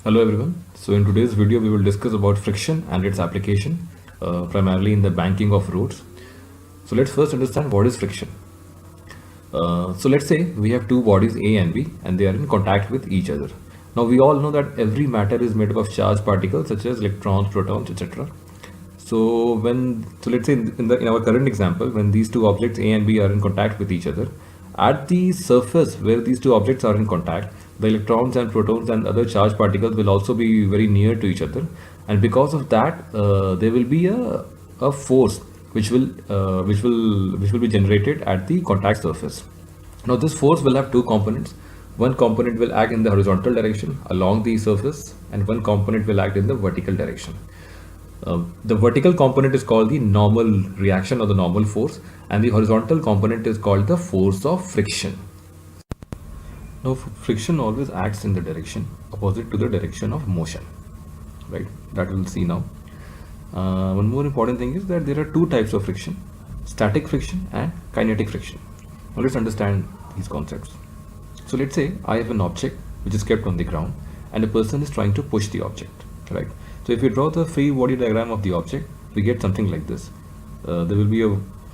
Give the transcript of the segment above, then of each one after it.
Hello everyone. So in today's video we will discuss about friction and its application, primarily in the banking of roads. So let's first understand what is friction. So let's say we have two bodies A and B and they are in contact with each other. Now we all know that every matter is made up of charged particles such as electrons, protons, etc. So let's say in our current example, when these two objects A and B are in contact with each other, at the surface where these two objects are in contact, the electrons and protons and other charged particles will also be very near to each other, and because of that, there will be a force which will be generated at the contact surface. Now this force will have two components. One component will act in the horizontal direction along the surface, and one component will act in the vertical direction. The vertical component is called the normal reaction or the normal force, and the horizontal component is called the force of friction. Now, friction always acts in the direction opposite to the direction of motion, right? That we'll see now. One more important thing is that there are two types of friction: static friction and kinetic friction. Now, let's understand these concepts. So, let's say I have an object which is kept on the ground, and a person is trying to push the object, right? So, if you draw the free body diagram of the object, we get something like this. There will be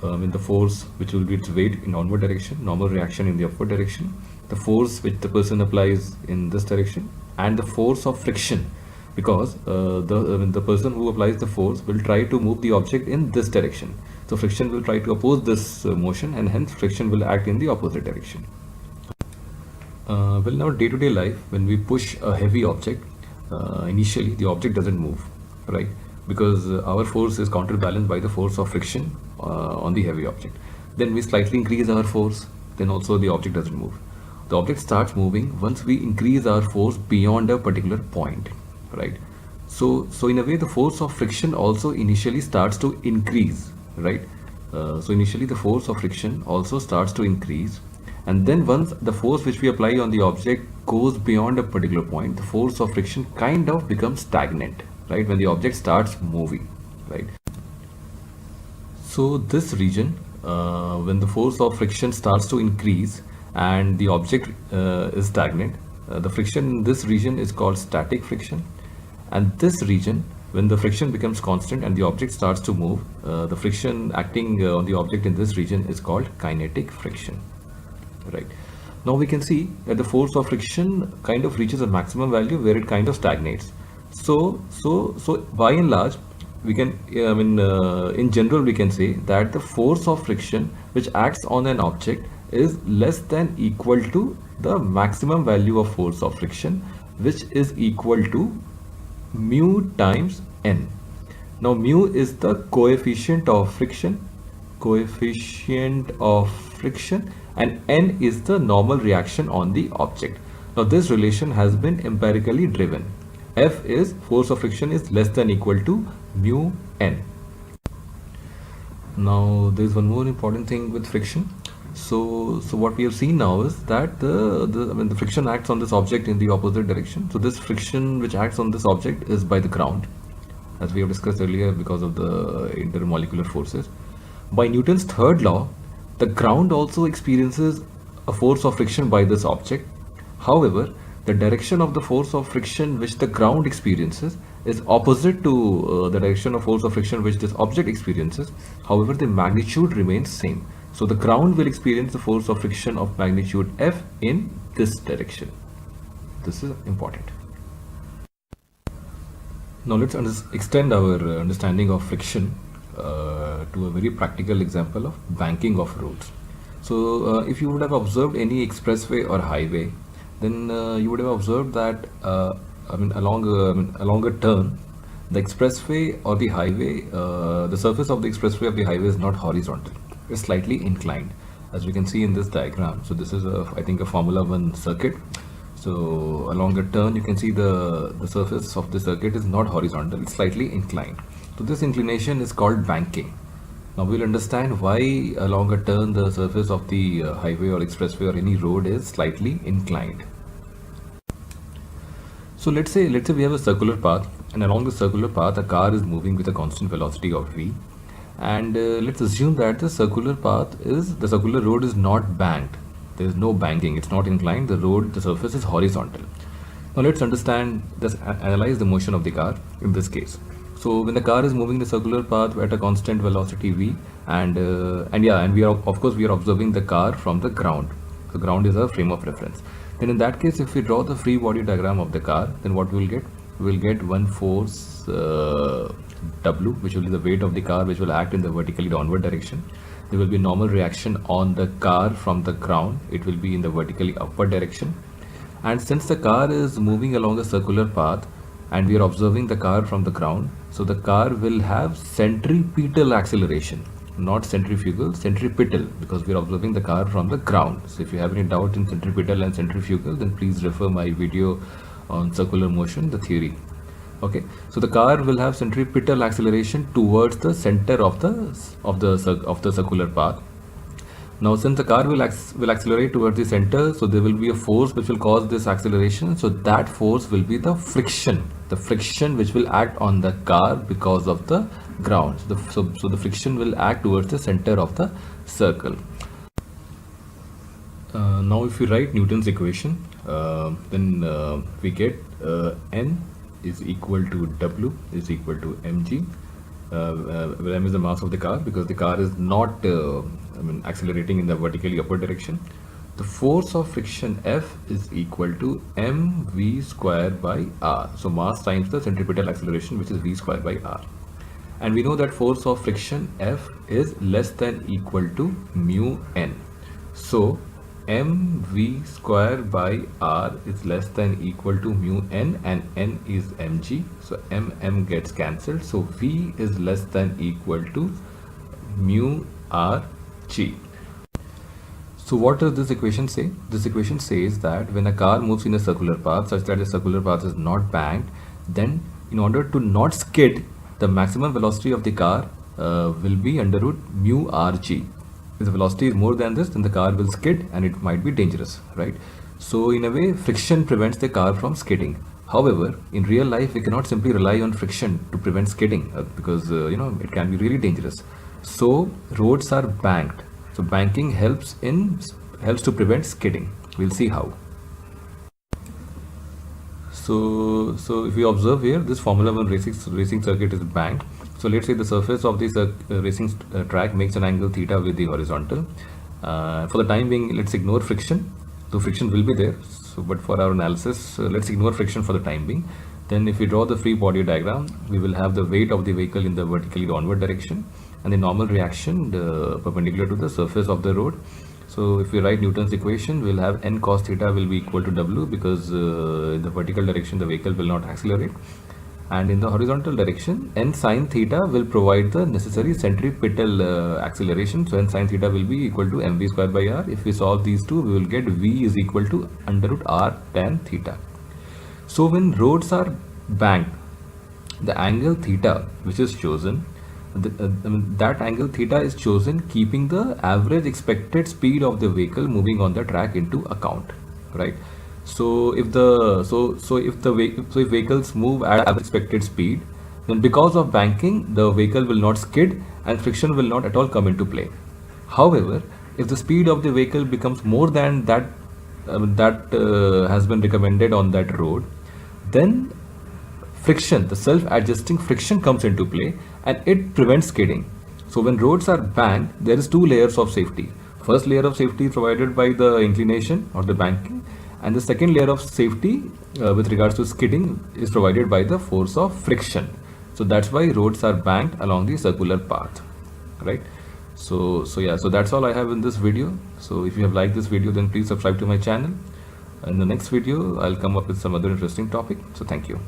the force which will be its weight in onward direction, normal reaction in the upward direction, the force which the person applies in this direction, and the force of friction, because the person who applies the force will try to move the object in this direction. So friction will try to oppose this motion, and hence friction will act in the opposite direction. Well, now day-to-day life, when we push a heavy object, initially the object doesn't move, right? Because our force is counterbalanced by the force of friction on the heavy object. Then we slightly increase our force, then also the object doesn't move. The object starts moving once we increase our force beyond a particular point, right? So in a way, the force of friction also initially starts to increase, right? So initially the force of friction also starts to increase, and then once the force which we apply on the object goes beyond a particular point, the force of friction kind of becomes stagnant, right? When the object starts moving, right? So this region, when the force of friction starts to increase and the object is stagnant, the friction in this region is called static friction. And this region, when the friction becomes constant and the object starts to move, the friction acting on the object in this region is called kinetic friction, right? Now we can see that the force of friction kind of reaches a maximum value where it kind of stagnates. So by and large, we can, in general, we can say that the force of friction which acts on an object is less than equal to the maximum value of force of friction, which is equal to mu times n. Now mu is the coefficient of friction, and n is the normal reaction on the object. Now this relation has been empirically driven. F is force of friction is less than equal to mu n. Now there is one more important thing with friction. So what we have seen now is that the friction acts on this object in the opposite direction. So this friction which acts on this object is by the ground, as we have discussed earlier, because of the intermolecular forces. By Newton's third law, the ground also experiences a force of friction by this object. However, the direction of the force of friction which the ground experiences is opposite to the direction of force of friction which this object experiences. However, the magnitude remains same. So the ground will experience the force of friction of magnitude F in this direction. This is important. Now let's extend our understanding of friction to a very practical example of banking of roads. So if you would have observed any expressway or highway, then you would have observed that along a turn, the expressway or the highway, the surface of the expressway of the highway is not horizontal. It's slightly inclined, as we can see in this diagram. So this is I think a Formula 1 circuit. So along a turn, you can see the surface of the circuit is not horizontal, it's slightly inclined. So this inclination is called banking. Now we'll understand why along a turn the surface of the highway or expressway or any road is slightly inclined. So let's say we have a circular path, and along the circular path a car is moving with a constant velocity of v. And let's assume that the circular road is not banked. There is no banking, it's not inclined, the surface is horizontal. Now let's understand this, analyze the motion of the car in this case. So when the car is moving the circular path at a constant velocity v, and we are, of course, we are observing the car from the ground. The ground is our frame of reference. Then in that case, if we draw the free body diagram of the car, then what we will get? We will get one force W, which will be the weight of the car, which will act in the vertically downward direction. There will be normal reaction on the car from the ground. It will be in the vertically upward direction. And since the car is moving along a circular path and we are observing the car from the ground, so the car will have centripetal acceleration, not centrifugal, centripetal, because we are observing the car from the ground. So if you have any doubt in centripetal and centrifugal, then please refer my video on circular motion, the theory. Okay, so the car will have centripetal acceleration towards the center of the circular path. Now, since the car will accelerate towards the center, so there will be a force which will cause this acceleration. So that force will be the friction which will act on the car because of the ground. So the friction will act towards the center of the circle. Now, if you write Newton's equation, then we get N is equal to W is equal to mg, where m is the mass of the car, because the car is not accelerating in the vertically upward direction. The force of friction F is equal to mv square by r. So mass times the centripetal acceleration, which is v square by r. And we know that force of friction F is less than equal to mu n. So mv square by r is less than equal to mu n, and n is mg. So m gets cancelled. So v is less than equal to mu r g. So what does this equation say? This equation says that when a car moves in a circular path such that the circular path is not banked, then in order to not skid, the maximum velocity of the car will be under root mu rg. If the velocity is more than this, then the car will skid and it might be dangerous, right? So in a way, friction prevents the car from skidding. However, in real life, we cannot simply rely on friction to prevent skidding because it can be really dangerous. So roads are banked. So banking helps to prevent skidding. We'll see how. So if you observe here, this Formula 1 racing circuit is banked. So let's say the surface of this racing track makes an angle theta with the horizontal. For the time being, let's ignore friction. So friction will be there. So, but for our analysis, let's ignore friction for the time being. Then if we draw the free body diagram, we will have the weight of the vehicle in the vertically downward direction and the normal reaction perpendicular to the surface of the road. So if we write Newton's equation, we'll have n cos theta will be equal to W, because in the vertical direction the vehicle will not accelerate, and in the horizontal direction n sin theta will provide the necessary centripetal acceleration. So n sin theta will be equal to mv square by r. If we solve these two, we will get v is equal to under root r tan theta. So when roads are banked, the angle theta which is chosen, that angle theta is chosen keeping the average expected speed of the vehicle moving on the track into account, right? So if vehicles move at average expected speed, then because of banking, the vehicle will not skid and friction will not at all come into play. However, if the speed of the vehicle becomes more than that has been recommended on that road, then friction, the self-adjusting friction, comes into play and it prevents skidding. So when roads are banked, there is two layers of safety. First layer of safety is provided by the inclination or the banking, and the second layer of safety with regards to skidding is provided by the force of friction. So that's why roads are banked along the circular path, right? So that's all I have in this video. So if you have liked this video, then please subscribe to my channel. In the next video, I'll come up with some other interesting topic. So thank you.